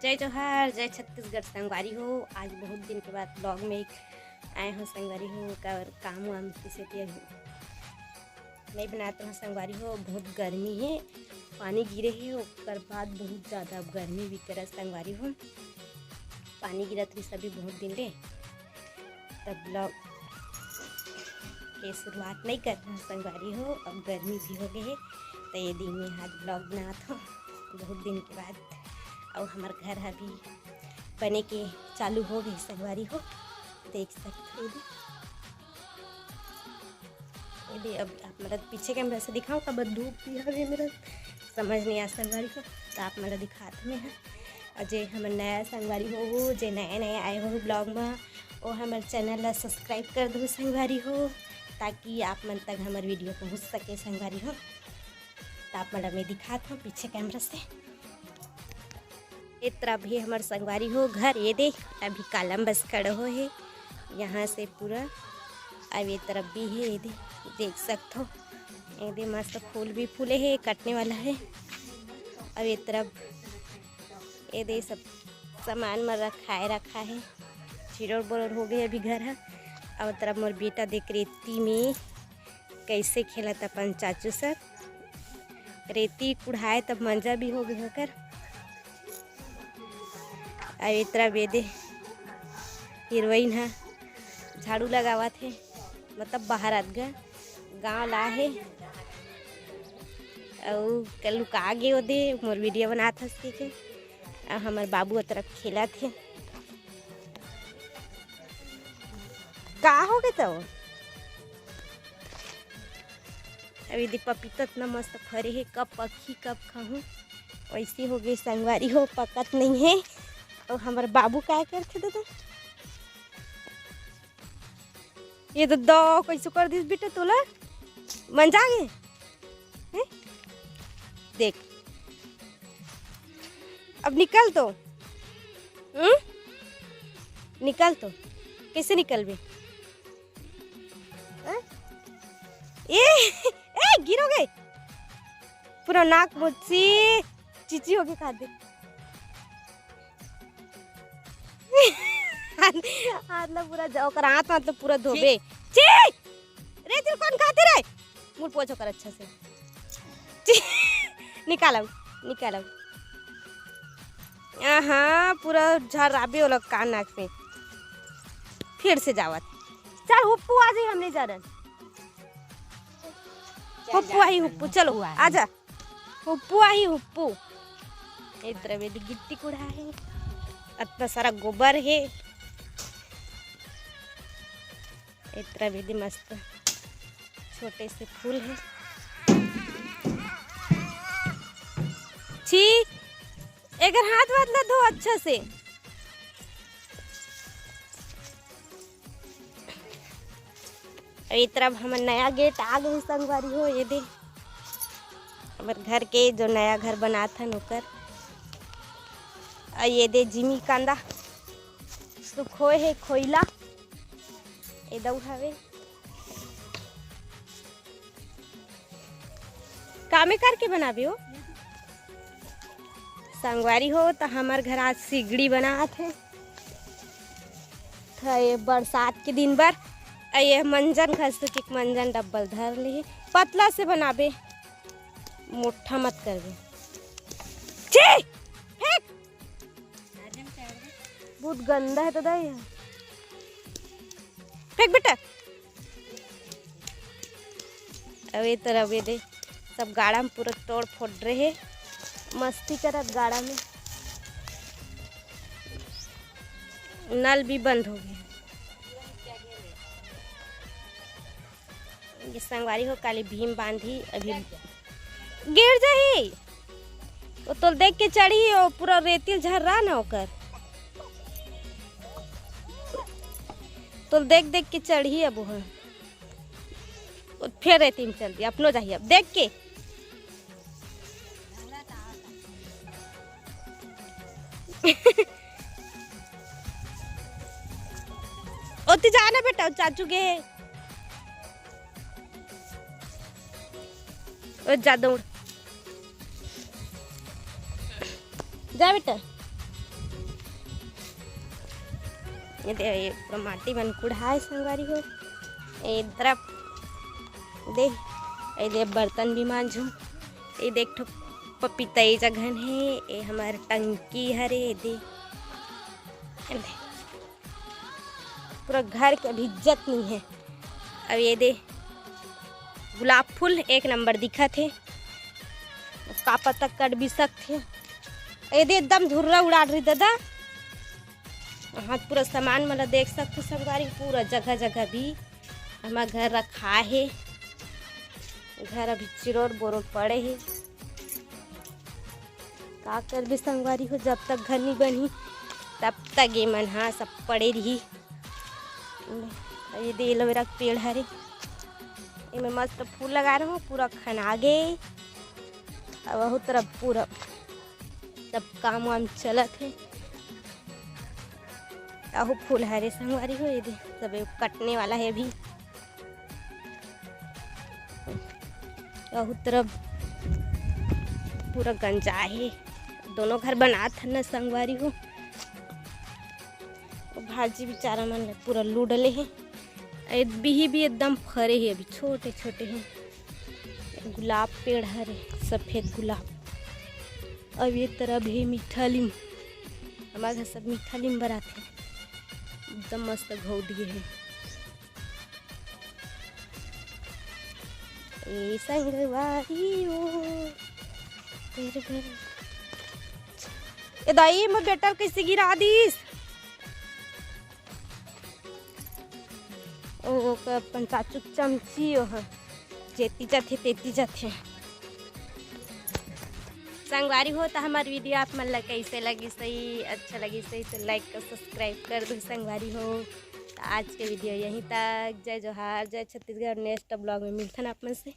जय जोहार, जय छत्तीसगढ़। संगवारी हो, आज बहुत दिन के बाद ब्लॉग में आए हो संगवारी हो। काम वाम किसे नहीं बनाते हो संगवारी हो। बहुत गर्मी है, पानी गिरे है और बाद बहुत ज़्यादा गर्मी भी करे संगवारी हो। पानी गिरा थी सभी बहुत दिन ले, तब ब्लॉग के शुरुआत नहीं करते हैं संगवारी हो। अब गर्मी भी हो गई है तो ये दिन में आज ब्लॉग बनाता हूँ बहुत दिन के बाद। और हमारे घर अभी बने के चालू हो गई संगवारी हो, देख सकते हो। ये अब आप मतलब पीछे कैमरा से दिखाऊँ कब धूप भी है मेरा समझ नहीं आ संगवारी हो, तो आप मतलब दिखाते में है। और जे हमारे नया संगवारी हो, जे नए नए आए हो ब्लॉग में, और हमारे चैनल ला सब्सक्राइब कर दो संगवारी हो, ताकि आप मन तक हमारे वीडियो पहुँच सके संगवारी हो। तो आप मतलब मैं दिखाता हूँ पीछे कैमरा से। एक तरफ भी हमारे संगवारी हो घर, ये देख अभी कालम बस खड़े हो है यहाँ से पूरा। अब ये तरफ भी है, ये देख सकते हो। ये दे मस्त फूल भी फूले है, कटने वाला है। अब ये तरफ ये दे सब सामान में रखा है। चिरोड़ बरोड़ हो गए अभी घर है। और तरफ मोर बेटा देख रेती में कैसे खेला था अपन चाचू सर। रेती कुढ़ाए तब मंजा भी हो गए होकर। अब इस तरह बेदे हीरोइन है झाड़ू लगावा थे, मतलब बाहर अदगा गाँव ला है। और कल लुका गए वो दे मोर वीडियो बना था के। और हमारे बाबू तरफ खेला थे। का हो गए तो अभी दी पपीता इतना मस्त फरे है, कब पकी कब खाऊं वैसी हो गई संगवारी हो, पकत नहीं है। और हमारे बाबू क्या करते दादा, ये तो दो कैसे कर दिस बेटा तोला मन जागे है? देख अब निकल तो निकल तो कैसे निकल भी ए गिरोगे पूरा नाक मुझसे चीची हो गई खा दे। हाथ ला पूरा जाओ कर हाथ मतलब पूरा धोबे ची रे तेरे कौन खाते रे मुंह पोछो कर अच्छा से निकालो निकालो। हाँ पूरा झराबे वाला कान नाक से फिर से जावत। चल हुप्पू आ जाए, हमने जा रहे हुप्पू आई हुप्पू चलो आजा हुप्पू आई हुप्पू। इधर भी गिट्टी कुड़ा है, इतना सारा गोबर है। इतना भी मस्त छोटे से फूल है। छी अगर हाथ वाथ ना धो अच्छा से। इस तरफ हमारे नया गेट आ गए संगवारी हो। ये देख हमारे घर के जो नया घर बना था नौकर। ये दे जिमी कांदा सुखो है खोइला ए दऊ हवे कामे करके बनाबे हो संगवारी हो। तो हमारे घर आज सिगड़ी बना थे ये बरसात के दिन भर। ये मंजन खस के मंजन डब्बल धर ली, पतला से बनाबे मोटा मत करबे। बहुत गंदा है तो दाई फेंक बेटा। अब ये तरह वे दे सब गाड़ा में पूरा तोड़ फोड़ रहे, मस्ती करत गाड़ा में। नल भी बंद हो गए। ये संगवारी हो काली भीम बांधी अभी गिर जाही तो देख के चढ़ी और पूरा रेती झर रहा ना होकर तो देख देख के चढ़ी। अब वह फिर रेती में चल दिया अपनो जाइए अब देख के। ओती जाना बेटा चाचू के जा दौड़ जा बेटा। ये पूरा माटी मन कुढ़ाए संगवारी हो। ये तरफ दे ये बर्तन भी मांझू। ये देख ठो पपीतई जगहन है। ये हमारे टंकी हरे दे पूरा घर के अभी इज्जत नहीं है। अब ये दे गुलाब फूल एक नंबर दिखा थे, कापा तक कट भी सकते। ये दे एकदम धुर्रा उड़ा रही दादा। हाँ पूरा सामान मतलब देख सकते संगवारी, पूरा जगह जगह भी हमारा घर रखा है। घर अभी चिरोड़ बोरोड़ पड़े है। का कर भी संगवारी हो, जब तक घर नहीं बनी तब तक ये मन हाँ सब पड़े रही। ये दे एलोवेरा का पेड़ हरे, इनमें मस्त फूल लगा रहा हूँ, पूरा खना गए। अब वह तरफ पूरा सब काम वाम चलत है। आहू फूल हरे संगवारी हो, ये दे सब कटने वाला है अभी। आहू तरफ पूरा गंजा है, दोनों घर बनात है न संगवारी हो। भाजी बेचारा मन पूरा लूडले है। बिही भी एकदम फरे है, अभी छोटे छोटे हैं। गुलाब पेड़ हरे सफ़ेद गुलाब। अब ये तरह भी मीठा लीम, हमारे घर सब मीठा लीम बराते एकदम मस्त घो दिए है। ए संगवारी हो तेरे घर ए दाई मैं बेटा कैसे गिरा दीस। ओ अपन चाचू चमची हो जेती जाते तेती जाते। संगवारी हो तो हमारी वीडियो आप मन कैसे लगी सही, अच्छा लगी सही तो लाइक कर सब्सक्राइब कर दो संगवारी हो। तो आज के वीडियो यहीं तक। जय जोहार, जय छत्तीसगढ़। नेक्स्ट ब्लॉग में मिलते हैं आप मन से।